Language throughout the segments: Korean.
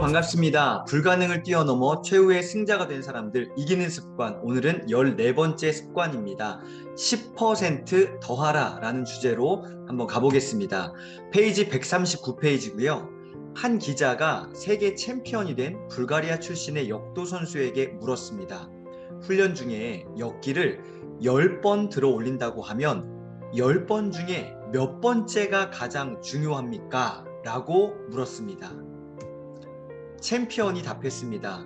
반갑습니다. 불가능을 뛰어넘어 최후의 승자가 된 사람들 이기는 습관. 오늘은 14번째 습관입니다. 10% 더하라 라는 주제로 한번 가보겠습니다. 페이지 139페이지고요. 한 기자가 세계 챔피언이 된 불가리아 출신의 역도 선수에게 물었습니다. 훈련 중에 역기를 10번 들어 올린다고 하면 10번 중에 몇 번째가 가장 중요합니까? 라고 물었습니다. 챔피언이 답했습니다.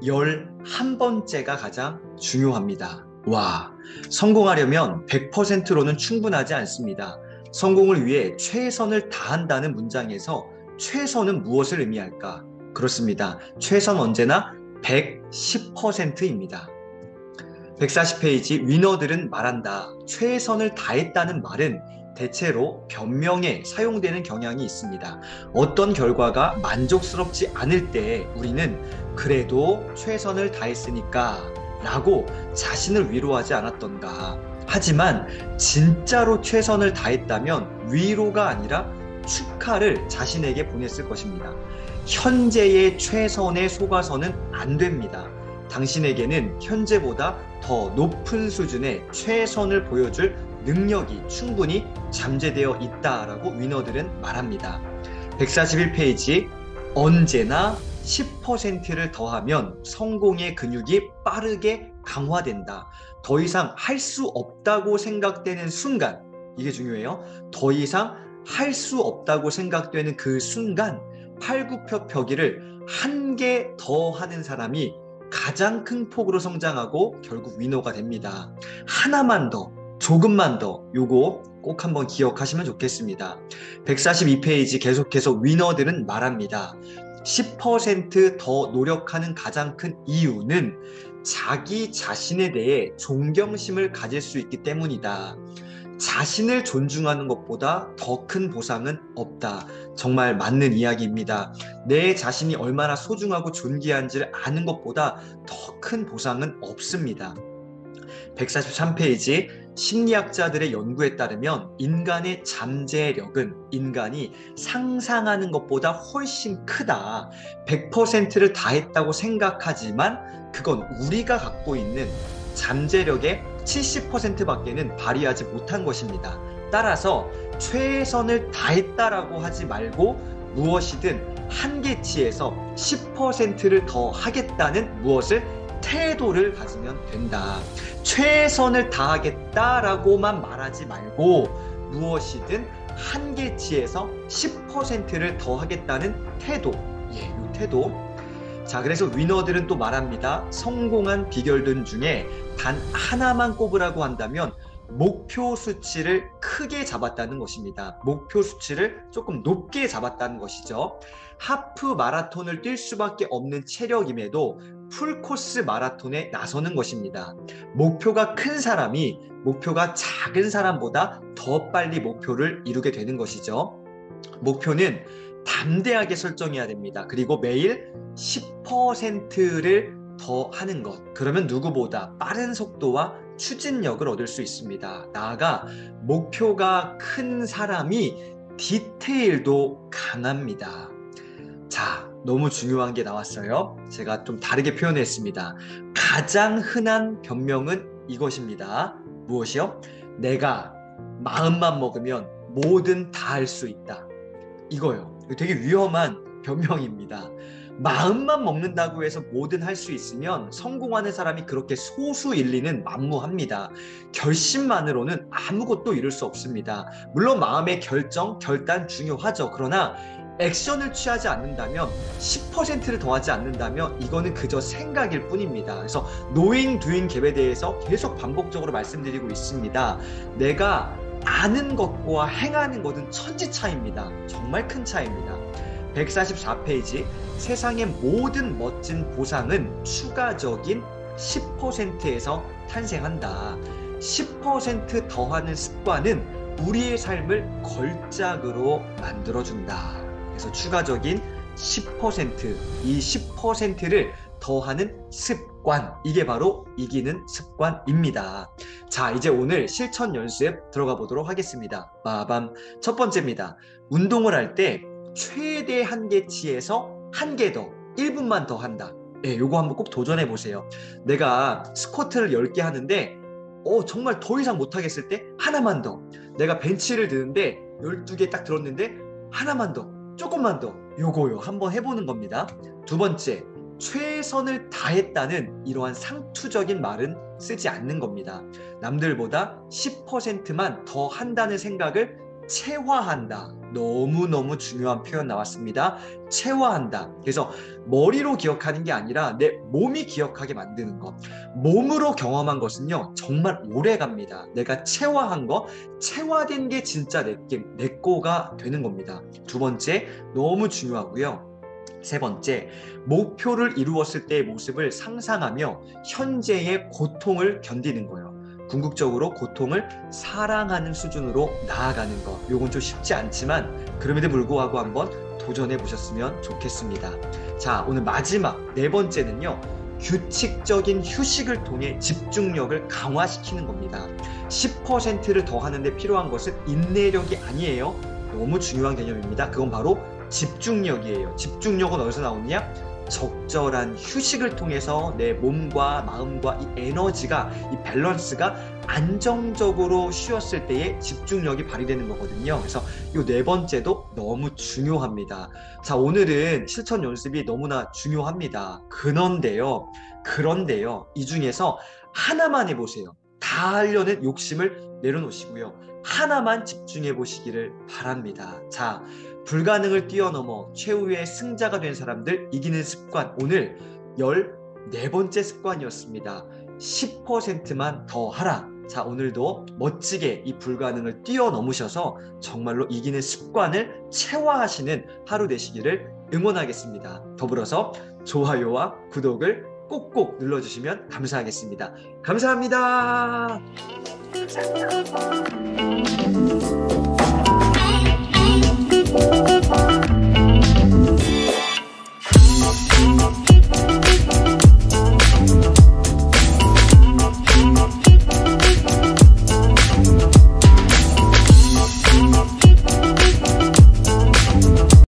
11번째가 가장 중요합니다. 와, 성공하려면 100%로는 충분하지 않습니다. 성공을 위해 최선을 다한다는 문장에서 최선은 무엇을 의미할까? 그렇습니다. 최선 언제나 110%입니다. 140페이지 위너들은 말한다. 최선을 다했다는 말은 대체로 변명에 사용되는 경향이 있습니다. 어떤 결과가 만족스럽지 않을 때 우리는 그래도 최선을 다했으니까 라고 자신을 위로하지 않았던가. 하지만 진짜로 최선을 다했다면 위로가 아니라 축하를 자신에게 보냈을 것입니다. 현재의 최선에 속아서는 안 됩니다. 당신에게는 현재보다 더 높은 수준의 최선을 보여줄 능력이 충분히 잠재되어 있다라고 위너들은 말합니다. 141페이지 언제나 10%를 더하면 성공의 근육이 빠르게 강화된다. 더 이상 할 수 없다고 생각되는 순간, 이게 중요해요. 더 이상 할 수 없다고 생각되는 그 순간 팔굽혀펴기를 한 개 더 하는 사람이 가장 큰 폭으로 성장하고 결국 위너가 됩니다. 하나만 더, 조금만 더, 요거 꼭 한번 기억하시면 좋겠습니다. 142페이지 계속해서 위너들은 말합니다. 10%더 노력하는 가장 큰 이유는 자기 자신에 대해 존경심을 가질 수 있기 때문이다. 자신을 존중하는 것보다 더 큰 보상은 없다. 정말 맞는 이야기입니다. 내 자신이 얼마나 소중하고 존귀한지를 아는 것보다 더 큰 보상은 없습니다. 143페이지 심리학자들의 연구에 따르면 인간의 잠재력은 인간이 상상하는 것보다 훨씬 크다. 100%를 다했다고 생각하지만 그건 우리가 갖고 있는 잠재력의 70%밖에는 발휘하지 못한 것입니다. 따라서 최선을 다했다라고 하지 말고 무엇이든 한계치에서 10%를 더 하겠다는 무엇을 태도를 가지면 된다. 최선을 다하겠다라고만 말하지 말고 무엇이든 한계치에서 10%를 더 하겠다는 태도. 이 태도. 자, 그래서 위너들은 또 말합니다. 성공한 비결들 중에 단 하나만 꼽으라고 한다면 목표 수치를 크게 잡았다는 것입니다. 목표 수치를 조금 높게 잡았다는 것이죠. 하프 마라톤을 뛸 수밖에 없는 체력임에도 풀코스 마라톤에 나서는 것입니다. 목표가 큰 사람이 목표가 작은 사람보다 더 빨리 목표를 이루게 되는 것이죠. 목표는 담대하게 설정해야 됩니다. 그리고 매일 10%를 더 하는 것. 그러면 누구보다 빠른 속도와 추진력을 얻을 수 있습니다. 나아가 목표가 큰 사람이 디테일도 강합니다. 자, 너무 중요한 게 나왔어요. 제가 좀 다르게 표현했습니다. 가장 흔한 변명은 이것입니다. 무엇이요? 내가 마음만 먹으면 뭐든 다 할 수 있다. 이거요. 되게 위험한 변명입니다. 마음만 먹는다고 해서 뭐든 할 수 있으면 성공하는 사람이 그렇게 소수일리는 만무합니다. 결심만으로는 아무것도 이룰 수 없습니다. 물론 마음의 결단 중요하죠. 그러나 액션을 취하지 않는다면 10%를 더하지 않는다면 이거는 그저 생각일 뿐입니다. 그래서 knowing, doing 갭에 대해서 계속 반복적으로 말씀드리고 있습니다. 내가 아는 것과 행하는 것은 천지 차이입니다. 정말 큰 차이입니다. 144페이지 세상의 모든 멋진 보상은 추가적인 10%에서 탄생한다. 10% 더하는 습관은 우리의 삶을 걸작으로 만들어준다. 그래서 추가적인 10%, 이 10%를 더하는 습관, 이게 바로 이기는 습관입니다. 자, 이제 오늘 실천 연습 들어가 보도록 하겠습니다. 빠밤. 첫 번째입니다. 운동을 할 때 최대 한계치에서 한 개 더, 1분만 더 한다. 예, 요거 한번 꼭 도전해 보세요. 내가 스쿼트를 10개 하는데 정말 더 이상 못하겠을 때 하나만 더. 내가 벤치를 드는데 12개 딱 들었는데 하나만 더, 조금만 더. 요거요. 한번 해보는 겁니다. 두 번째, 최선을 다했다는 이러한 상투적인 말은 쓰지 않는 겁니다. 남들보다 10%만 더 한다는 생각을 체화한다. 너무너무 중요한 표현 나왔습니다. 체화한다. 그래서 머리로 기억하는 게 아니라 내 몸이 기억하게 만드는 것. 몸으로 경험한 것은요, 정말 오래 갑니다. 내가 체화한 거, 체화된 게 진짜 내 거가 되는 겁니다. 두 번째, 너무 중요하고요. 세 번째, 목표를 이루었을 때의 모습을 상상하며 현재의 고통을 견디는 거예요. 궁극적으로 고통을 사랑하는 수준으로 나아가는 것. 요건 좀 쉽지 않지만 그럼에도 불구하고 한번 도전해 보셨으면 좋겠습니다. 자, 오늘 마지막 네 번째는요. 규칙적인 휴식을 통해 집중력을 강화시키는 겁니다. 10%를 더 하는데 필요한 것은 인내력이 아니에요. 너무 중요한 개념입니다. 그건 바로 집중력이에요. 집중력은 어디서 나오느냐? 적절한 휴식을 통해서 내 몸과 마음과 이 에너지가, 이 밸런스가 안정적으로 쉬었을 때의 집중력이 발휘되는 거거든요. 그래서 이 네 번째도 너무 중요합니다. 자, 오늘은 실천 연습이 너무나 중요합니다. 그런데요, 이 중에서 하나만 해보세요. 다 하려는 욕심을 내려놓으시고요. 하나만 집중해 보시기를 바랍니다. 자, 불가능을 뛰어넘어 최후의 승자가 된 사람들 이기는 습관, 오늘 14번째 습관이었습니다. 10%만 더 하라. 자, 오늘도 멋지게 이 불가능을 뛰어넘으셔서 정말로 이기는 습관을 체화하시는 하루 되시기를 응원하겠습니다. 더불어서 좋아요와 구독을 꼭꼭 눌러주시면 감사하겠습니다. 감사합니다.